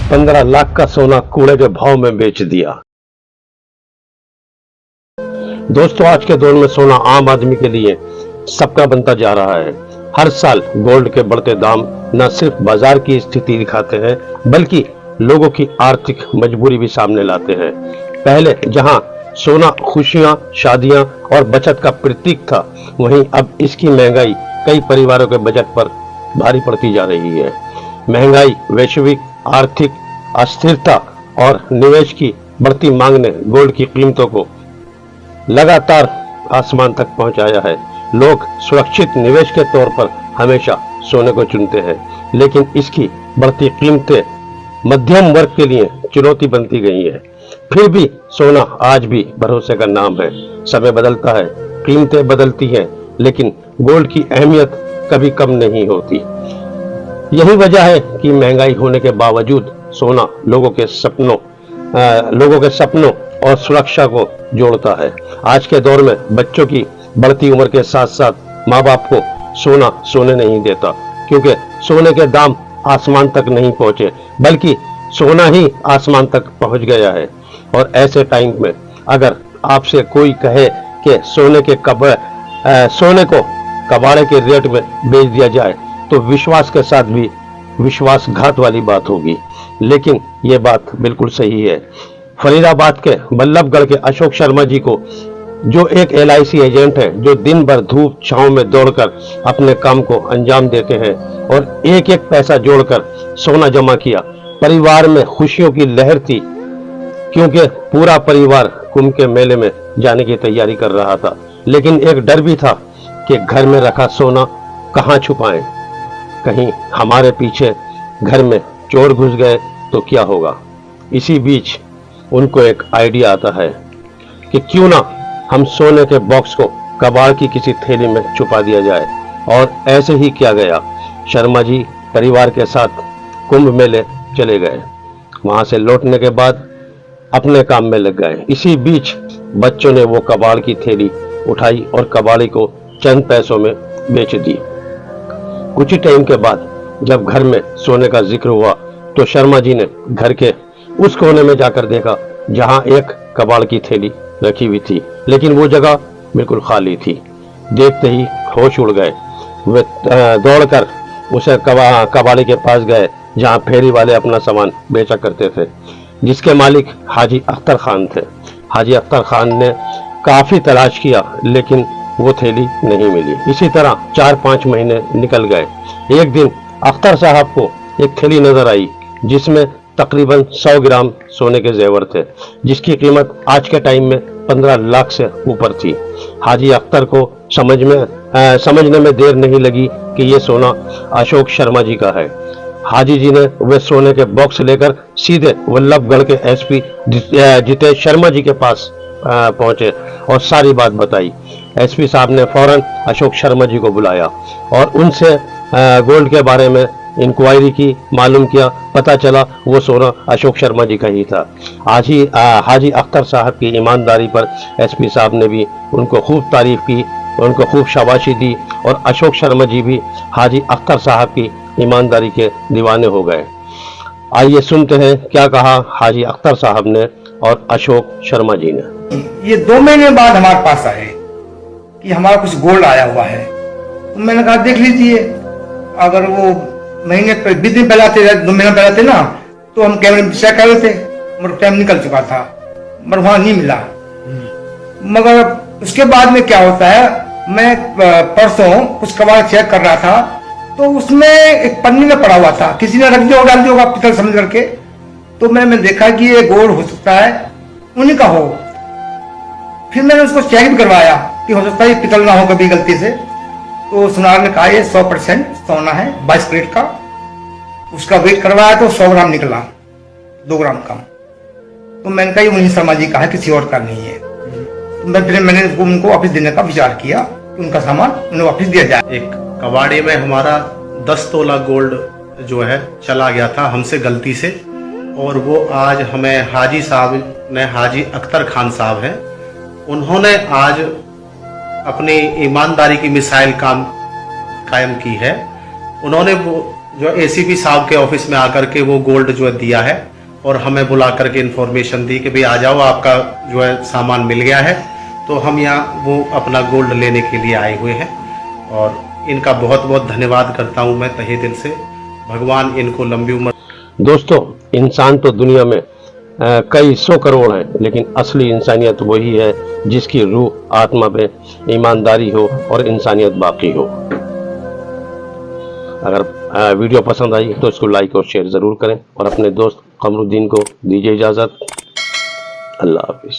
15 लाख का सोना कूड़े के भाव में बेच दिया। दोस्तों, आज के दौर में सोना आम आदमी के लिए सबका बनता जा रहा है। हर साल गोल्ड के बढ़ते दाम न सिर्फ बाजार की स्थिति दिखाते हैं, बल्कि लोगों की आर्थिक मजबूरी भी सामने लाते हैं। पहले जहां सोना खुशियां, शादियां और बचत का प्रतीक था, वहीं अब इसकी महंगाई कई परिवारों के बजट पर भारी पड़ती जा रही है। महंगाई, वैश्विक आर्थिक अस्थिरता और निवेश की बढ़ती मांग ने गोल्ड की कीमतों को लगातार आसमान तक पहुंचाया है। लोग सुरक्षित निवेश के तौर पर हमेशा सोने को चुनते हैं, लेकिन इसकी बढ़ती कीमतें मध्यम वर्ग के लिए चुनौती बनती गई है। फिर भी सोना आज भी भरोसे का नाम है। समय बदलता है, कीमतें बदलती हैं, लेकिन गोल्ड की अहमियत कभी कम नहीं होती। यही वजह है कि महंगाई होने के बावजूद सोना लोगों के सपनों और सुरक्षा को जोड़ता है। आज के दौर में बच्चों की बढ़ती उम्र के साथ साथ माँ बाप को सोना सोने नहीं देता, क्योंकि सोने के दाम आसमान तक नहीं पहुंचे, बल्कि सोना ही आसमान तक पहुंच गया है। और ऐसे टाइम में अगर आपसे कोई कहे कि सोने को कबाड़े के रेट में बेच दिया जाए, तो विश्वास के साथ भी विश्वासघात वाली बात होगी। लेकिन ये बात बिल्कुल सही है। फरीदाबाद के बल्लभगढ़ के अशोक शर्मा जी को, जो एक LIC एजेंट है, जो दिन भर धूप छांव में दौड़कर अपने काम को अंजाम देते हैं और एक एक पैसा जोड़कर सोना जमा किया। परिवार में खुशियों की लहर थी, क्योंकि पूरा परिवार कुंभ के मेले में जाने की तैयारी कर रहा था। लेकिन एक डर भी था कि घर में रखा सोना कहां छुपाएं, कहीं हमारे पीछे घर में चोर घुस गए तो क्या होगा। इसी बीच उनको एक आइडिया आता है कि क्यों ना हम सोने के बॉक्स को कबाड़ की किसी थैली में छुपा दिया जाए। और ऐसे ही किया गया। शर्मा जी परिवार के साथ कुंभ मेले चले गए। वहां से लौटने के बाद अपने काम में लग गए। इसी बीच बच्चों ने वो कबाड़ की थैली उठाई और कबाड़ी को चंद पैसों में बेच दी। कुछ ही टाइम के बाद जब घर में सोने का जिक्र हुआ, तो शर्मा जी ने घर के उस कोने में जाकर देखा जहां एक कबाड़ की थैली रखी हुई थी, लेकिन वो जगह बिल्कुल खाली थी। देखते ही होश उड़ गए। वे दौड़कर उसे कबाड़ी के पास गए, जहां फेरी वाले अपना सामान बेचा करते थे, जिसके मालिक हाजी अख्तर खान थे। हाजी अख्तर खान ने काफी तलाश किया, लेकिन वो थैली नहीं मिली। इसी तरह 4-5 महीने निकल गए। एक दिन अख्तर साहब को एक थैली नजर आई, जिसमें तकरीबन 100 ग्राम सोने के जेवर थे, जिसकी कीमत आज के टाइम में 15 लाख से ऊपर थी। हाजी अख्तर को समझने में देर नहीं लगी कि ये सोना अशोक शर्मा जी का है। हाजी जी ने वे सोने के बॉक्स लेकर सीधे बल्लभगढ़ के SP जितेश शर्मा जी के पास पहुंचे और सारी बात बताई। SP साहब ने फौरन अशोक शर्मा जी को बुलाया और उनसे गोल्ड के बारे में इंक्वायरी की, मालूम किया। पता चला वो सोना अशोक शर्मा जी का ही था। हाजी अख्तर साहब की ईमानदारी पर SP साहब ने भी उनको खूब तारीफ की, उनको खूब शाबाशी दी और अशोक शर्मा जी भी हाजी अख्तर साहब की ईमानदारी के दीवाने हो गए। आइए सुनते हैं क्या कहा हाजी अख्तर साहब ने और अशोक शर्मा जी ने। ये 2 महीने बाद हमारे पास आए कि हमारा कुछ गोल्ड आया हुआ है। तो मैंने कहा देख लीजिए, अगर वो महीने पे 20 दिन पहले आते, 2 महीने पहले आते ना, तो हम कैमरे में चेक कर रहे थे, मगर टाइम निकल चुका था, मगर वहां नहीं मिला। मगर उसके बाद में क्या होता है, मैं परसों कुछ कबाड़ चेक कर रहा था, तो उसमें एक पन्नी में पड़ा हुआ था, किसी ने रख दिया डाल दिया होगा पितल समझ करके। तो मैंने देखा कि ये गोल्ड हो सकता है उन्हीं का हो। फिर मैंने उसको चेक भी करवाया कि हो सकता है ये पितल ना हो कभी गलती से। तो सुनार ने कहा ये 100% सोना है, 22 कैरेट का। उसका वेट करवाया तो 100 ग्राम निकला, 2 ग्राम कम। तो मैंने कहा ये मुनीष शर्मा जी का है, किसी और का नहीं है। तो फिर मैंने उनको वापस देने का विचार किया कि उनका सामान उन्हें वापस दिया जाए। एक कबाड़े में हमारा 10 तोला गोल्ड जो है चला गया था हमसे गलती से, और वो आज हमें हाजी साहब ने, हाजी अख्तर खान साहब हैं, उन्होंने आज अपनी ईमानदारी की मिसाइल कायम की है। उन्होंने वो जो एसीपी साहब के ऑफिस में आकर के वो गोल्ड जो है दिया है और हमें बुला करके इन्फॉर्मेशन दी कि भाई आ जाओ, आपका जो है सामान मिल गया है। तो हम यहाँ वो अपना गोल्ड लेने के लिए आए हुए हैं और इनका बहुत बहुत धन्यवाद करता हूँ मैं तहे दिल से। भगवान इनको लंबी उम्र। दोस्तों, इंसान तो दुनिया में कई 100 करोड़ हैं, लेकिन असली इंसानियत वही है जिसकी रूह आत्मा में ईमानदारी हो और इंसानियत बाकी हो। अगर वीडियो पसंद आई तो इसको लाइक और शेयर ज़रूर करें और अपने दोस्त कमरुद्दीन को दीजिए इजाज़त। अल्लाह हाफिज़।